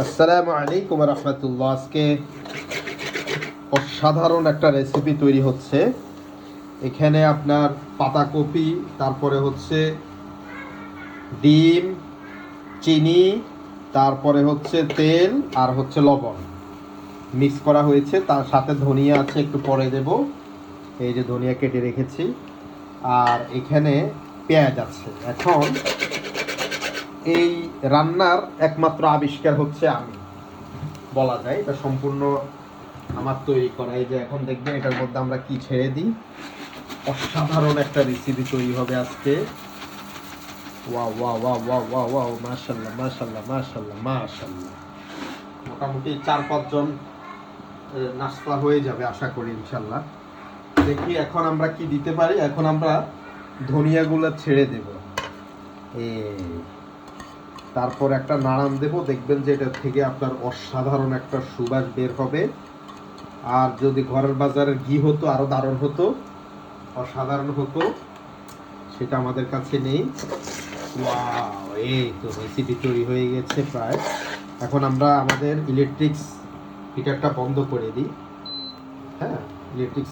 আসসালামু আলাইকুম রহমতুল্লাহ। আজকে অসাধারণ একটা রেসিপি তৈরি হচ্ছে। এখানে আপনার পাতাকপি, তারপরে হচ্ছে ডিম, চিনি, তারপরে হচ্ছে তেল আর হচ্ছে লবণ মিক্স করা হয়েছে। তার সাথে ধনিয়া আছে, একটু পরে দেব। এই যে ধনিয়া কেটে রেখেছি, আর এখানে পেঁয়াজ আছে। এখন এই রান্নার একমাত্র আবিষ্কার হচ্ছে আমি, বলা যায় এটা সম্পূর্ণ আমার তৈরি করা। এই যে এখন দেখবেন এটার মধ্যে আমরা কি ছেড়ে দিই। অসাধারণ একটা রেসিপি তৈরি হবে আজকে। Wow wow wow wow wow wow, মাশাআল্লাহ মাশাআল্লাহ মাশাআল্লাহ মাশাআল্লাহ। মোটামুটি 4-5 জন নাস্তা হয়ে যাবে আশা করি ইনশাআল্লাহ। দেখি এখন আমরা কি দিতে পারি। এখন আমরা ধনিয়াগুলো ছেড়ে দেব, তারপর একটা নাড়ান দেব। দেখবেন যে এটা থেকে আপনার অসাধারণ একটা সুবাস বের হবে। আর যদি ঘরের বাজারের ঘি হতো আরো দারুণ হতো, অসাধারণ হতো। সেটা আমাদের কাছে নেই। ওয়াও, এই তো রেসিপি তৈরি হয়ে গেছে প্রায়। এখন আমরা আমাদের ইলেকট্রিক হিটারটা বন্ধ করে দিই। হ্যাঁ, ইলেকট্রিক